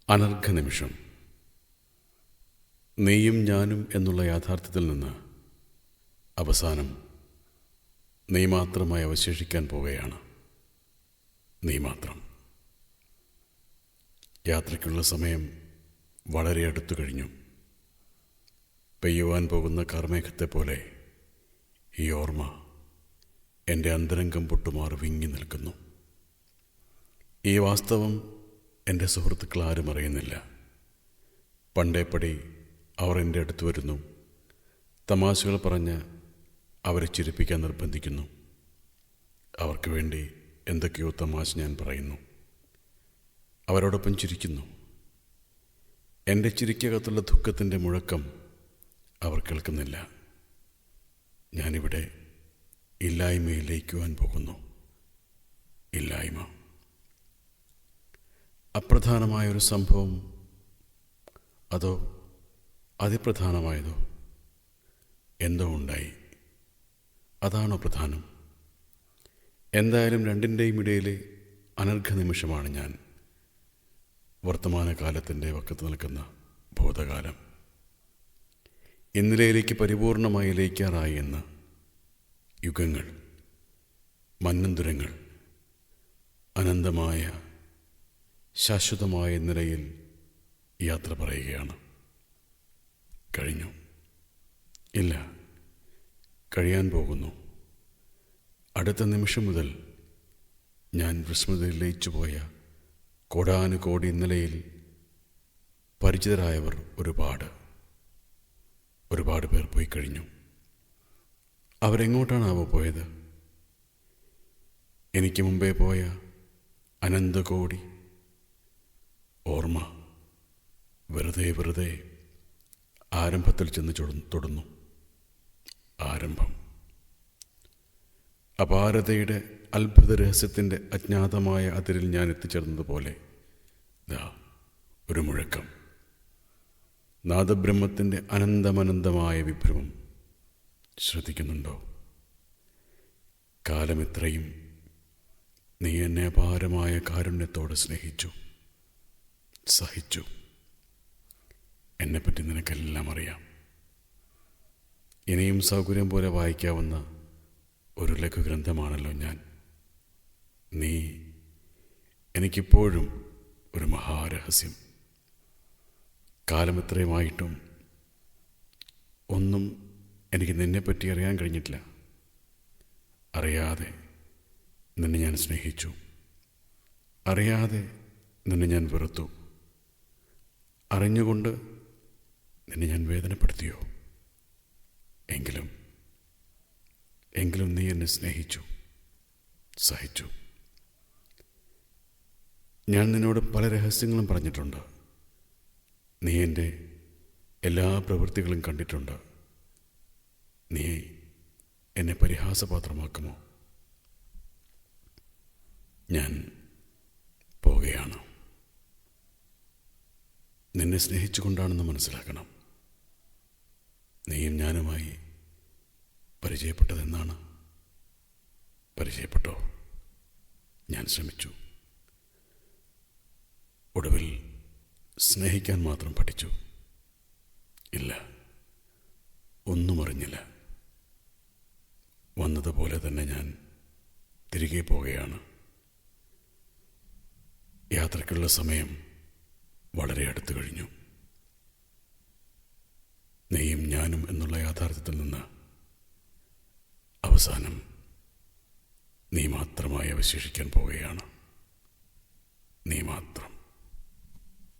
അനർഘനിമിഷം. നീയും ഞാനും എന്നുള്ള യാഥാർത്ഥ്യത്തിൽ നിന്ന് അവസാനം നീ മാത്രമായി അവശേഷിക്കാൻ പോവുകയാണ്. നീ മാത്രം. യാത്രയ്ക്കുള്ള സമയം വളരെ അടുത്തു കഴിഞ്ഞു. പെയ്യുവാൻ പോകുന്ന കാർമേഘത്തെപ്പോലെ ഈ ഓർമ്മ എൻ്റെ അന്തരംഗം പൊട്ടുമാറി വിങ്ങി നിൽക്കുന്നു. ഈ വാസ്തവം എൻ്റെ സുഹൃത്തുക്കൾ ആരും അറിയുന്നില്ല. പണ്ടേപ്പടി അവർ എൻ്റെ അടുത്ത് വരുന്നു, തമാശകൾ പറഞ്ഞ് അവരെ ചിരിപ്പിക്കാൻ നിർബന്ധിക്കുന്നു. അവർക്ക് വേണ്ടി എന്തൊക്കെയോ തമാശ ഞാൻ പറയുന്നു, അവരോടൊപ്പം ചിരിക്കുന്നു. എൻ്റെ ചിരിക്കകത്തുള്ള ദുഃഖത്തിൻ്റെ മുഴക്കം അവർ കേൾക്കുന്നില്ല. ഞാനിവിടെ ഇല്ലായ്മയിൽ ലയിക്കുവാൻ പോകുന്നു. ഇല്ലായ്മ. അപ്രധാനമായൊരു സംഭവം, അതോ അതിപ്രധാനമായതോ എന്തോ ഉണ്ടായി. അതാണോ പ്രധാനം? എന്തായാലും രണ്ടിൻ്റെയും ഇടയിലെ അനർഘനിമിഷമാണ് ഞാൻ. വർത്തമാനകാലത്തിൻ്റെ വക്കത്ത് നിൽക്കുന്ന ഭൂതകാലം ഇന്നലെയിലേക്ക് പരിപൂർണമായി ലയിക്കാറായി എന്ന് യുഗങ്ങൾ, മന്നന്തുരങ്ങൾ അനന്തമായ ശാശ്വതമായ നിലയിൽ യാത്ര പറയുകയാണ്. കഴിഞ്ഞു. ഇല്ല, കഴിയാൻ പോകുന്നു. അടുത്ത നിമിഷം മുതൽ ഞാൻ വിസ്മൃതിയിൽ ലയിച്ചുപോയ കോടാനുകോടി നിലയിൽ പരിചിതരായവർ ഒരുപാട് പേർ പോയി കഴിഞ്ഞു. അവരെങ്ങോട്ടാണാവോ പോയത്? എനിക്ക് മുമ്പേ പോയ അനന്തകോടി ഓർമ്മ വെറുതെ ആരംഭത്തിൽ ചെന്ന് തൊടുന്നു. ആരംഭം. അപാരതയുടെ അത്ഭുത രഹസ്യത്തിൻ്റെ അജ്ഞാതമായ അതിരിൽ ഞാൻ എത്തിച്ചേർന്നതുപോലെ ഒരു മുഴക്കം. നാദബ്രഹ്മത്തിൻ്റെ അനന്തമനന്തമായ വിഭ്രമം. ശ്രദ്ധിക്കുന്നുണ്ടോ? കാലമിത്രയും നീ എന്നെ അപാരമായ കാരുണ്യത്തോടെ സ്നേഹിച്ചു, സഹിച്ചു. എന്നെപ്പറ്റി നിനക്കെല്ലാം അറിയാം. ഇനിയും സൗകര്യം പോലെ വായിക്കാവുന്ന ഒരു ലഘുഗ്രന്ഥമാണല്ലോ ഞാൻ. നീ എനിക്കിപ്പോഴും ഒരു മഹാരഹസ്യം. കാലമിത്രയുമായിട്ടും ഒന്നും എനിക്ക് നിന്നെപ്പറ്റി അറിയാൻ കഴിഞ്ഞിട്ടില്ല. അറിയാതെ നിന്നെ ഞാൻ സ്നേഹിച്ചു, അറിയാതെ നിന്നെ ഞാൻ വെറുത്തു, അറിഞ്ഞുകൊണ്ട് നിന്നെ ഞാൻ വേദനപ്പെടുത്തിയോ? എങ്കിലും നീ എന്നെ സ്നേഹിച്ചു, സഹിച്ചു. ഞാൻ നിന്നോട് പല രഹസ്യങ്ങളും പറഞ്ഞിട്ടുണ്ട്. നീ എൻ്റെ എല്ലാ പ്രവൃത്തികളും കണ്ടിട്ടുണ്ട്. നീ എന്നെ പരിഹാസപാത്രമാക്കുമോ? ഞാൻ പോവുകയാണ്. നിന്നെ സ്നേഹിച്ചുകൊണ്ടാണെന്ന് മനസ്സിലാക്കണം. നീയും ഞാനുമായി പരിചയപ്പെട്ടതെന്നാണ്? പരിചയപ്പെട്ടോ? ഞാൻ ശ്രമിച്ചു. ഒടുവിൽ സ്നേഹിക്കാൻ മാത്രം പഠിച്ചു. ഇല്ല, ഒന്നും അറിഞ്ഞില്ല. വന്നതുപോലെ തന്നെ ഞാൻ തിരികെ പോവുകയാണ്. യാത്രയ്ക്കുള്ള സമയം വളരെ അടുത്തു കഴിഞ്ഞു. നീയും ഞാനും എന്നുള്ള യാഥാർത്ഥ്യത്തിൽ നിന്ന് അവസാനം നീ മാത്രമായി അവശേഷിക്കാൻ പോവുകയാണ്. നീ മാത്രം.